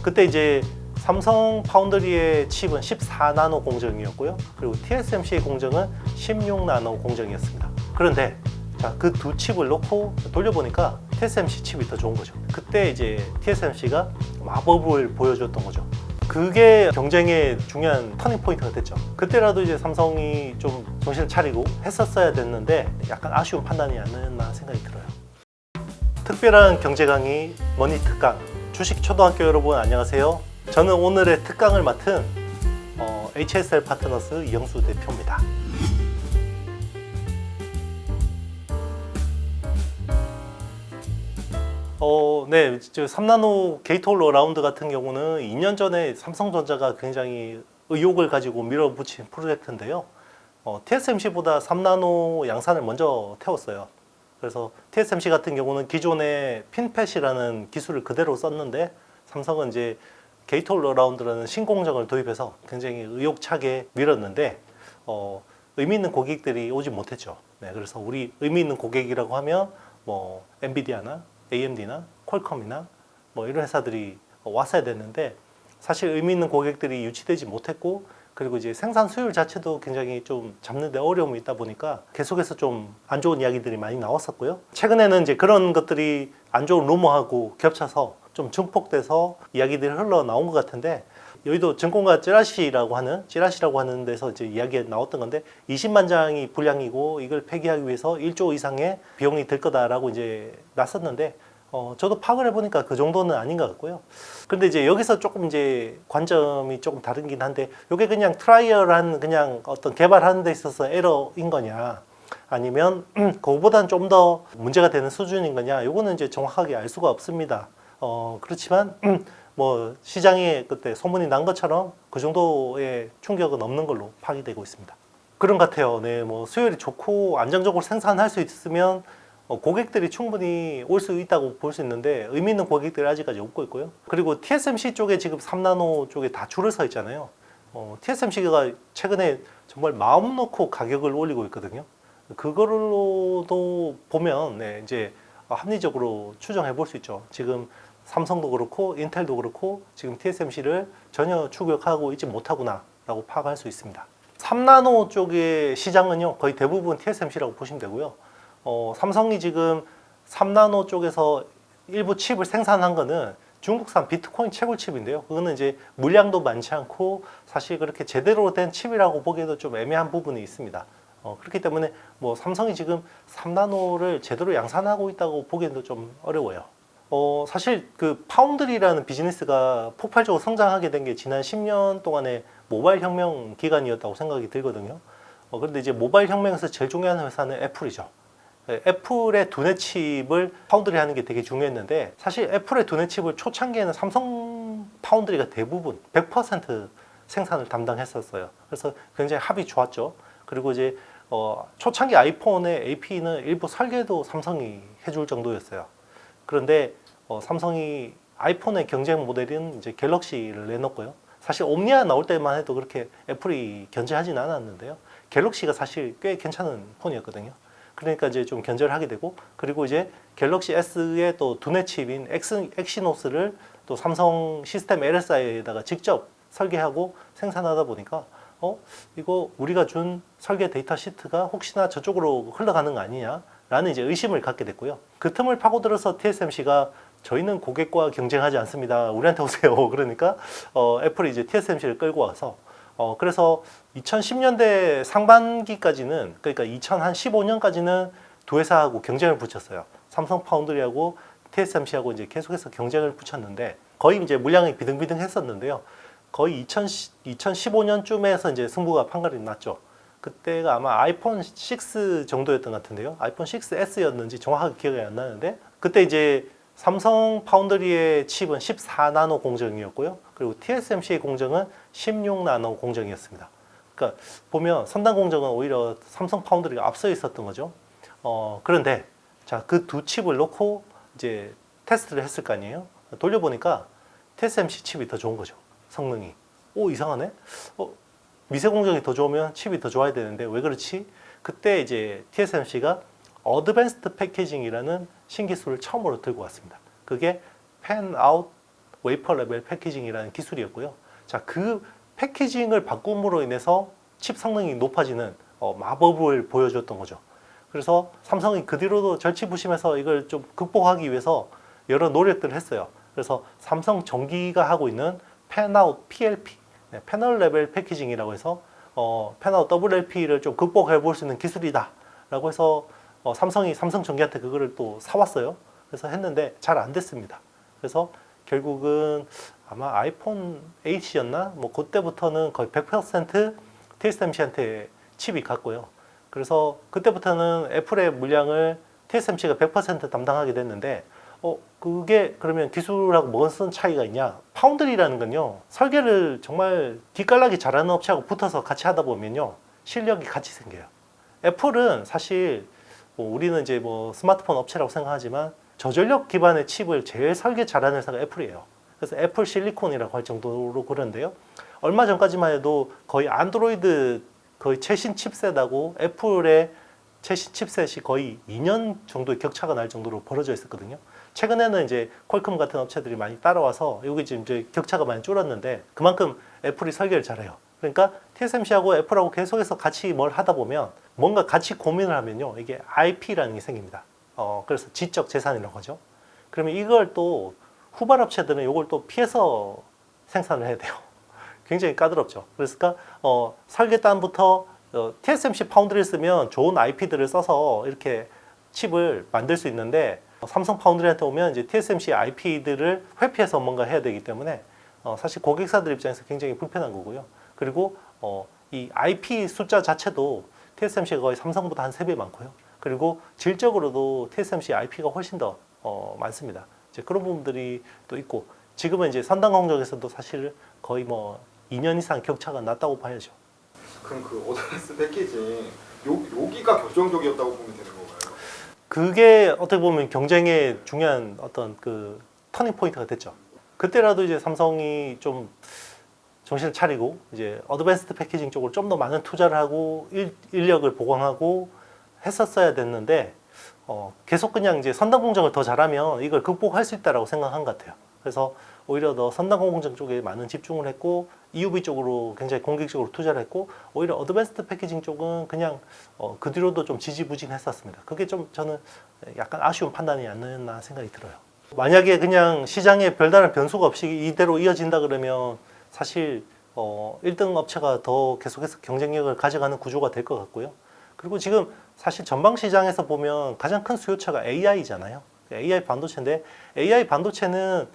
그때 이제 삼성 파운드리의 칩은 14나노 공정이었고요. 그리고 TSMC의 공정은 16나노 공정이었습니다. 그런데 자, 그 두 칩을 놓고 돌려보니까 TSMC 칩이 더 좋은 거죠. 그때 이제 TSMC가 마법을 보여줬던 거죠. 그게 경쟁의 중요한 터닝 포인트가 됐죠. 그때라도 이제 삼성이 좀 정신을 차리고 했었어야 됐는데 약간 아쉬운 판단이 아니었나 생각이 들어요. 특별한 경제 강의 머니 특강. 주식 초등학교 여러분 안녕하세요. 저는 오늘의 특강을 맡은 HSL 파트너스 이영수 대표입니다. 네, 3나노 게이트-올-어라운드 같은 경우는 2년 전에 삼성전자가 굉장히 의욕을 가지고 밀어붙인 프로젝트인데요. TSMC보다 3나노 양산을 먼저 태웠어요. 그래서 TSMC 같은 경우는 기존의 핀팻이라는 기술을 그대로 썼는데 삼성은 이제 게이트-올-어라운드라는 신공정을 도입해서 굉장히 의욕차게 밀었는데 의미 있는 고객들이 오지 못했죠. 네, 그래서 우리 의미 있는 고객이라고 하면 뭐 엔비디아나 AMD나 퀄컴이나 뭐 이런 회사들이 왔어야 됐는데 사실 의미 있는 고객들이 유치되지 못했고 그리고 이제 생산 수율 자체도 굉장히 좀 잡는 데 어려움이 있다 보니까 계속해서 좀 안 좋은 이야기들이 많이 나왔었고요. 최근에는 이제 그런 것들이 안 좋은 루머하고 겹쳐서 좀 증폭돼서 이야기들이 흘러나온 것 같은데 여의도 증권가 찌라시라고 하는 데서 이제 이야기가 나왔던 건데 20만 장이 불량이고 이걸 폐기하기 위해서 1조 이상의 비용이 들 거다라고 이제 났었는데 저도 파악을 해보니까 그 정도는 아닌 것 같고요. 근데 이제 여기서 조금 이제 관점이 조금 다르긴 한데 이게 그냥 트라이얼한 그냥 어떤 개발하는 데 있어서 에러인 거냐 아니면 그거보다는 좀 더 문제가 되는 수준인 거냐 이거는 이제 정확하게 알 수가 없습니다. 그렇지만 뭐 시장에 그때 소문이 난 것처럼 그 정도의 충격은 없는 걸로 파악이 되고 있습니다. 그런 것 같아요. 네, 뭐 수율이 좋고 안정적으로 생산할 수 있으면 고객들이 충분히 올 수 있다고 볼 수 있는데 의미 있는 고객들이 아직까지 없고 있고요. 그리고 TSMC 쪽에 지금 3나노 쪽에 다 줄을 서 있잖아요. TSMC가 최근에 정말 마음 놓고 가격을 올리고 있거든요. 그걸로도 보면 네, 이제 합리적으로 추정해 볼 수 있죠. 지금 삼성도 그렇고 인텔도 그렇고 지금 TSMC를 전혀 추격하고 있지 못하구나 라고 파악할 수 있습니다. 3나노 쪽의 시장은요 거의 대부분 TSMC라고 보시면 되고요. 삼성이 지금 3나노 쪽에서 일부 칩을 생산한 거는 중국산 비트코인 채굴 칩인데요. 그거는 이제 물량도 많지 않고 사실 그렇게 제대로 된 칩이라고 보기에도 좀 애매한 부분이 있습니다. 그렇기 때문에 뭐 삼성이 지금 3나노를 제대로 양산하고 있다고 보기에도 좀 어려워요. 사실 그 파운드리라는 비즈니스가 폭발적으로 성장하게 된 게 지난 10년 동안의 모바일 혁명 기간이었다고 생각이 들거든요. 그런데 이제 모바일 혁명에서 제일 중요한 회사는 애플이죠. 애플의 두뇌 칩을 파운드리 하는 게 되게 중요했는데 사실 애플의 두뇌 칩을 초창기에는 삼성 파운드리가 대부분 100% 생산을 담당했었어요. 그래서 굉장히 합이 좋았죠. 그리고 이제 초창기 아이폰의 AP는 일부 설계도 삼성이 해줄 정도였어요. 그런데 삼성이 아이폰의 경쟁 모델인 이제 갤럭시를 내놓고요. 사실 옴니아 나올 때만 해도 그렇게 애플이 견제하진 않았는데요. 갤럭시가 사실 꽤 괜찮은 폰이었거든요. 그러니까 이제 좀 견제를 하게 되고 그리고 이제 갤럭시 S의 또 두뇌 칩인 엑시노스를 또 삼성 시스템 LSI에다가 직접 설계하고 생산하다 보니까 이거 우리가 준 설계 데이터 시트가 혹시나 저쪽으로 흘러가는 거 아니냐라는 이제 의심을 갖게 됐고요. 그 틈을 파고들어서 TSMC가 저희는 고객과 경쟁하지 않습니다. 우리한테 오세요. 그러니까 애플이 이제 TSMC를 끌고 와서 그래서 2010년대 상반기까지는 그러니까 2015년까지는 두 회사하고 경쟁을 붙였어요. 삼성 파운드리하고 TSMC하고 이제 계속해서 경쟁을 붙였는데 거의 이제 물량이 비등비등했었는데요. 거의 2015년쯤에서 이제 승부가 판가름이 났죠. 그때가 아마 아이폰 6 정도였던 것 같은데요. 아이폰 6S였는지 정확하게 기억이 안 나는데 그때 이제 삼성 파운드리의 칩은 14나노 공정이었고요. 그리고 TSMC의 공정은 16나노 공정이었습니다. 그러니까 보면 선단 공정은 오히려 삼성 파운드리가 앞서 있었던 거죠. 그런데 자, 그 두 칩을 놓고 이제 테스트를 했을 거 아니에요. 돌려보니까 TSMC 칩이 더 좋은 거죠. 성능이. 이상하네? 미세 공정이 더 좋으면 칩이 더 좋아야 되는데 왜 그렇지? 그때 이제 TSMC가 어드밴스드 패키징이라는 신기술을 처음으로 들고 왔습니다. 그게 팬아웃 웨이퍼 레벨 패키징이라는 기술이었고요. 자, 그 패키징을 바꿈으로 인해서 칩 성능이 높아지는 마법을 보여줬던 거죠. 그래서 삼성이 그 뒤로도 절치부심해서 이걸 좀 극복하기 위해서 여러 노력들을 했어요. 그래서 삼성 전기가 하고 있는 팬아웃 PLP, 패널 레벨 패키징이라고 해서 팬아웃 WLP를 좀 극복해 볼 수 있는 기술이다 라고 해서 삼성이 삼성전기한테 그거를 또 사왔어요. 그래서 했는데 잘 안 됐습니다. 그래서 결국은 아마 아이폰 8이었나? 뭐 그때부터는 거의 100% TSMC한테 칩이 갔고요. 그래서 그때부터는 애플의 물량을 TSMC가 100% 담당하게 됐는데 그게 그러면 기술하고 무슨 차이가 있냐? 파운드리라는 건요, 설계를 정말 기깔나게 잘하는 업체하고 붙어서 같이 하다 보면요, 실력이 같이 생겨요. 애플은 사실 뭐 우리는 이제 뭐 스마트폰 업체라고 생각하지만 저전력 기반의 칩을 제일 설계 잘하는 회사가 애플이에요. 그래서 애플 실리콘이라고 할 정도로 그런데요. 얼마 전까지만 해도 거의 안드로이드 거의 최신 칩셋하고 애플의 최신 칩셋이 거의 2년 정도의 격차가 날 정도로 벌어져 있었거든요. 최근에는 이제 퀄컴 같은 업체들이 많이 따라와서 여기 지금 이제 격차가 많이 줄었는데 그만큼 애플이 설계를 잘해요. 그러니까 TSMC하고 애플하고 계속해서 같이 뭘 하다 보면 뭔가 같이 고민을 하면요, 이게 IP라는 게 생깁니다. 그래서 지적 재산이라고 하죠. 그러면 이걸 또 후발 업체들은 이걸 또 피해서 생산을 해야 돼요. 굉장히 까다롭죠. 그러니까 설계단부터 TSMC 파운드리를 쓰면 좋은 IP들을 써서 이렇게 칩을 만들 수 있는데 삼성 파운드리한테 오면 이제 TSMC IP들을 회피해서 뭔가 해야 되기 때문에 사실 고객사들 입장에서 굉장히 불편한 거고요. 그리고 이 IP 숫자 자체도 TSMC가 거의 삼성보다 한 3배 많고요. 그리고 질적으로도 TSMC IP가 훨씬 더 많습니다. 이제 그런 부분들이 또 있고, 지금은 이제 선단 공정에서도 사실 거의 뭐 2년 이상 격차가 났다고 봐야죠. 그럼 그 어드밴스 패키징 여기가 결정적이었다고 보면 되는 건가요? 그게 어떻게 보면 경쟁의 중요한 어떤 그 터닝 포인트가 됐죠. 그때라도 이제 삼성이 좀 정신을 차리고 이제 어드밴스드 패키징 쪽으로 좀 더 많은 투자를 하고 인력을 보강하고 했었어야 됐는데 계속 그냥 이제 선단 공정을 더 잘하면 이걸 극복할 수 있다라고 생각한 것 같아요. 그래서 오히려 더 선단 공정 쪽에 많은 집중을 했고 EUV 쪽으로 굉장히 공격적으로 투자를 했고, 오히려 어드밴스드 패키징 쪽은 그냥 그 뒤로도 좀 지지부진했었습니다. 그게 좀 저는 약간 아쉬운 판단이 아니었나 생각이 들어요. 만약에 그냥 시장에 별다른 변수가 없이 이대로 이어진다 그러면 사실 1등 업체가 더 계속해서 경쟁력을 가져가는 구조가 될 것 같고요. 그리고 지금 사실 전방 시장에서 보면 가장 큰 수요처가 AI잖아요. AI 반도체인데 AI 반도체는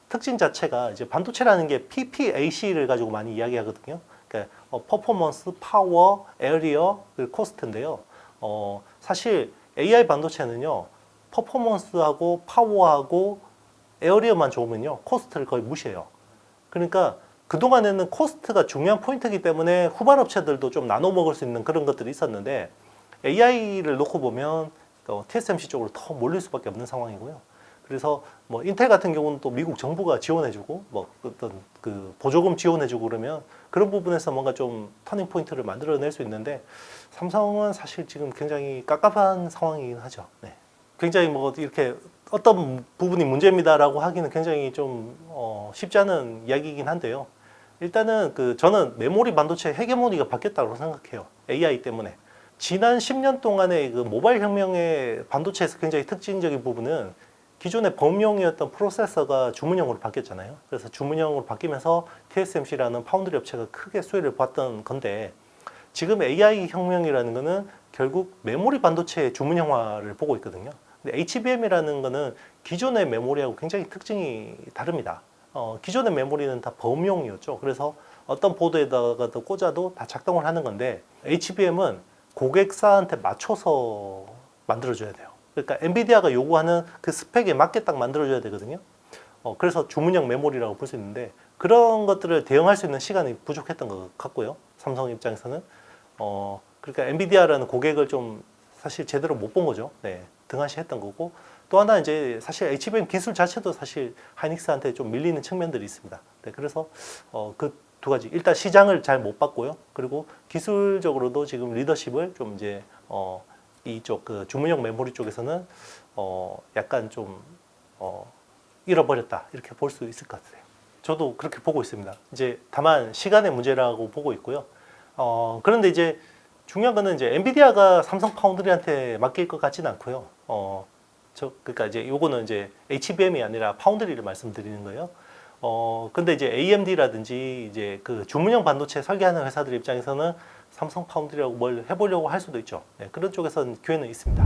특징 자체가 이제 반도체라는 게 PPAC를 가지고 많이 이야기하거든요. 그러니까 퍼포먼스, 파워, 에어리어, 그리고 코스트인데요. 사실 AI 반도체는요, 퍼포먼스하고 파워하고 에어리어만 좋으면요, 코스트를 거의 무시해요. 그러니까 그동안에는 코스트가 중요한 포인트이기 때문에 후발 업체들도 좀 나눠 먹을 수 있는 그런 것들이 있었는데, AI를 놓고 보면 TSMC 쪽으로 더 몰릴 수밖에 없는 상황이고요. 그래서 뭐 인텔 같은 경우는 또 미국 정부가 지원해주고 뭐 어떤 그 보조금 지원해주고 그러면 그런 부분에서 뭔가 좀 터닝 포인트를 만들어낼 수 있는데, 삼성은 사실 지금 굉장히 깝깝한 상황이긴 하죠. 네. 굉장히 뭐 이렇게 어떤 부분이 문제입니다라고 하기는 굉장히 좀 쉽지 않은 이야기이긴 한데요. 일단은 저는 메모리 반도체 헤게모니가 바뀌었다고 생각해요. AI 때문에. 지난 10년 동안의 그 모바일 혁명의 반도체에서 굉장히 특징적인 부분은 기존의 범용이었던 프로세서가 주문형으로 바뀌었잖아요. 그래서 주문형으로 바뀌면서 TSMC라는 파운드리 업체가 크게 수혜를 봤던 건데, 지금 AI 혁명이라는 거는 결국 메모리 반도체의 주문형화를 보고 있거든요. 근데 HBM이라는 거는 기존의 메모리하고 굉장히 특징이 다릅니다. 기존의 메모리는 다 범용이었죠. 그래서 어떤 보드에다가 꽂아도 다 작동을 하는 건데, HBM은 고객사한테 맞춰서 만들어줘야 돼요. 그러니까 엔비디아가 요구하는 그 스펙에 맞게 딱 만들어줘야 되거든요. 그래서 주문형 메모리라고 볼 수 있는데, 그런 것들을 대응할 수 있는 시간이 부족했던 것 같고요. 삼성 입장에서는. 그러니까 엔비디아라는 고객을 좀 사실 제대로 못 본 거죠. 네, 등한시했던 거고, 또 하나 이제 사실 HBM 기술 자체도 사실 하이닉스한테 좀 밀리는 측면들이 있습니다. 네, 그래서 그 두 가지, 일단 시장을 잘 못 봤고요. 그리고 기술적으로도 지금 리더십을 좀 이제 이쪽 그 주문형 메모리 쪽에서는 약간 좀 잃어버렸다 이렇게 볼 수 있을 것 같아요. 저도 그렇게 보고 있습니다. 이제 다만 시간의 문제라고 보고 있고요. 그런데 이제 중요한 거는 이제 엔비디아가 삼성 파운드리한테 맡길 것 같지는 않고요. 그러니까 이제 요거는 이제 HBM이 아니라 파운드리를 말씀드리는 거예요. 근데 이제 AMD라든지 이제 그 주문형 반도체 설계하는 회사들 입장에서는 삼성 파운드리라고 뭘 해보려고 할 수도 있죠. 네, 그런 쪽에서는 기회는 있습니다.